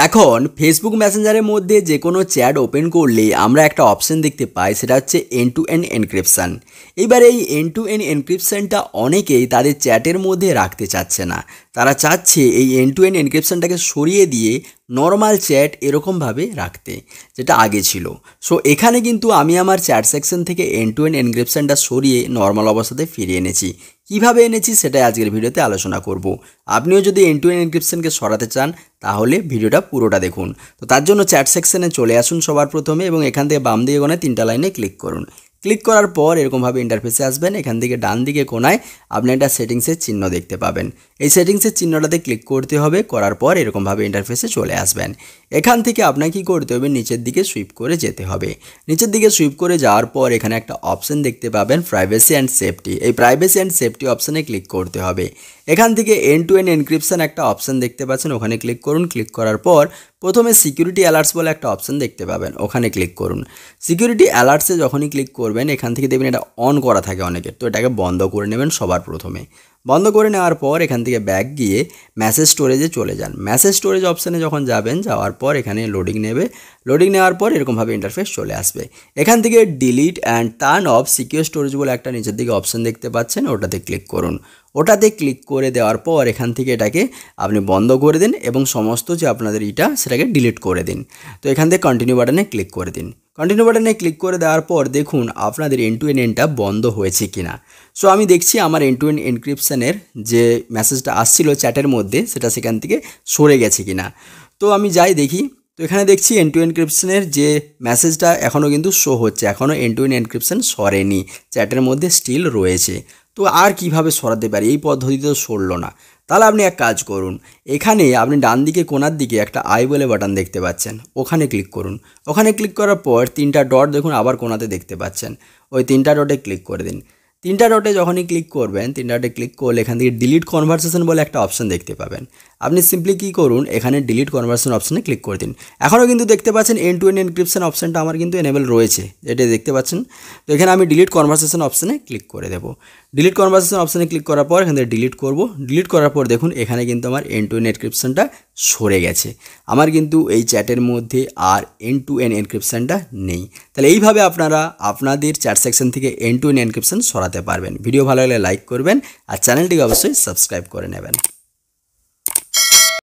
এখন ফেসবুক মেসেঞ্জারের মধ্যে যে কোনো চ্যাট ওপেন করলে আমরা একটা অপশন দেখতে পাই, সেটা হচ্ছে এন্ড টু এন্ড এনক্রিপশান। এবার এই এন্ড টু এন্ড এনক্রিপশানটা অনেকেই তাদের চ্যাটের মধ্যে রাখতে চাচ্ছে না। তারা চাচ্ছে এই এন্ড টু এন্ড এনক্রিপশানটাকে সরিয়ে দিয়ে নর্মাল চ্যাট এরকমভাবে রাখতে, যেটা আগে ছিল। সো এখানে কিন্তু আমি আমার চ্যাট সেকশন থেকে এন্ড টু এন্ড এনক্রিপশানটা সরিয়ে নর্মাল অবস্থাতে ফিরিয়ে এনেছি। কিভাবে এনেছি সেটাই আজকের ভিডিওতে আলোচনা করব। আপনিও যদি এন্ড টু এন্ড এনক্রিপশনকে সরাতে চান তাহলে ভিডিওটা পুরোটা দেখুন। তো তার জন্য চ্যাট সেকশনে চলে আসুন সবার প্রথমে এবং এখান থেকে বাম দিকে কোণায় 3টা লাইনে ক্লিক করুন। ক্লিক করার পর এরকমভাবে ইন্টারফেসে আসবেন। এখান থেকে ডান দিকে কোণায় আপনি একটা সেটিংসের চিহ্ন দেখতে পাবেন। এই সেটিংসের চিহ্নটাতে ক্লিক করতে হবে। করার পর এরকমভাবে ইন্টারফেসে চলে আসবেন। এখান থেকে আপনাকে কী করতে হবে, নিচের দিকে সুইপ করে যেতে হবে। নিচের দিকে সুইপ করে যাওয়ার পর এখানে একটা অপশন দেখতে পাবেন প্রাইভেসি অ্যান্ড সেফটি। এই প্রাইভেসি অ্যান্ড সেফটি অপশানে ক্লিক করতে হবে। এখান থেকে এন্ড টু এন্ড এনক্রিপশন একটা অপশন দেখতে পাচ্ছেন, ওখানে ক্লিক করুন। ক্লিক করার পর প্রথমে সিকিউরিটি অ্যালার্টস বলে একটা অপশন দেখতে পাবেন, ওখানে ক্লিক করুন। সিকিউরিটি অ্যালার্টসে যখনই ক্লিক করবেন এখান থেকে দেখবেন এটা অন করা থাকে অনেকের, তো এটাকে বন্ধ করে নেবেন সবার প্রথমে। বন্ধ করে নেওয়ার পর এখান থেকে ব্যাক গিয়ে মেসেজ স্টোরেজে চলে যান। মেসেজ স্টোরেজ অপশানে যখন যাবেন, যাওয়ার পর এখানে লোডিং নেবে। লোডিং নেওয়ার পর এরকমভাবে ইন্টারফেস চলে আসবে। এখান থেকে delete and turn off secure storage বলে একটা নিচের দিকে অপশান দেখতে পাচ্ছেন, ওটাতে ক্লিক করুন। ওটাতে ক্লিক করে দেওয়ার পর এখান থেকে এটাকে আপনি বন্ধ করে দিন এবং সমস্ত যে আপনাদের সেটাকে ডিলিট করে দিন। তো এখান থেকে কন্টিনিউ বাটনে ক্লিক করে দিন। কন্টিনিউ বাটনে ক্লিক করে দেওয়ার পর দেখুন আপনাদের এন্ড টু এন্ডটা বন্ধ হয়েছে কিনা। সো আমি দেখছি আমার এন্ড টু এন্ড এনক্রিপশানের যে মেসেজটা আসছিল চ্যাটের মধ্যে সেটা সেখান থেকে সরে গেছে কিনা। তো আমি যাই দেখি। তো এখানে দেখছি এন্ড টু এনক্রিপশানের যে মেসেজটা এখনও কিন্তু শো হচ্ছে, এখনও এন্ড টু এন্ড এনক্রিপশান সরেনি, চ্যাটের মধ্যে স্টিল রয়েছে। তো আর কিভাবে সরাতে পারি, এই পদ্ধতিতে তো সরলো না। তাহলে আপনি এক কাজ করুন, এখানে আপনি ডান দিকে কোণার দিকে একটা আই বলে বাটন দেখতে পাচ্ছেন, ওখানে ক্লিক করুন। ওখানে ক্লিক করার পর 3টা ডট দেখুন আবার কোণাতে দেখতে পাচ্ছেন, ওই 3টা ডটে ক্লিক করে দিন। 3টা ডটে যখনই ক্লিক করবেন, 3টা ডটে ক্লিক করলে এখান থেকে ডিলিট কনভারসেশন বলে একটা অপশান দেখতে পাবেন। আপনি সিম্পলি কী করুন, এখানে ডিলিট কনভারসেশন অপশানে ক্লিক করে দিন। এখনও কিন্তু দেখতে পাচ্ছেন এন্ড টু এন্ড এনক্রিপশন অপশানটা আমার কিন্তু এনেবল রয়েছে, এটা দেখতে পাচ্ছেন। তো এখানে আমি ডিলিট কনভারসেশন অপশানে ক্লিক করে দেবো। ডিলিট কনভারসেশন অপশানে ক্লিক করার পর এখান থেকে ডিলিট করব। ডিলিট করার পর দেখুন এখানে কিন্তু আমার এন্ড টু এন্ড এনক্রিপশনটা সরে গেছে। আমার কিন্তু এই চ্যাটের মধ্যে আর এন্ড টু এন্ড এনক্রিপশনটা নেই। তাহলে এইভাবে আপনারা আপনাদের চ্যাট সেকশন থেকে এন্ড টু এন্ড এনক্রিপশন সরাতে পারবেন। ভিডিও ভালো লাগলে লাইক করবেন আর চ্যানেলটিকে অবশ্যই সাবস্ক্রাইব করে নেবেন।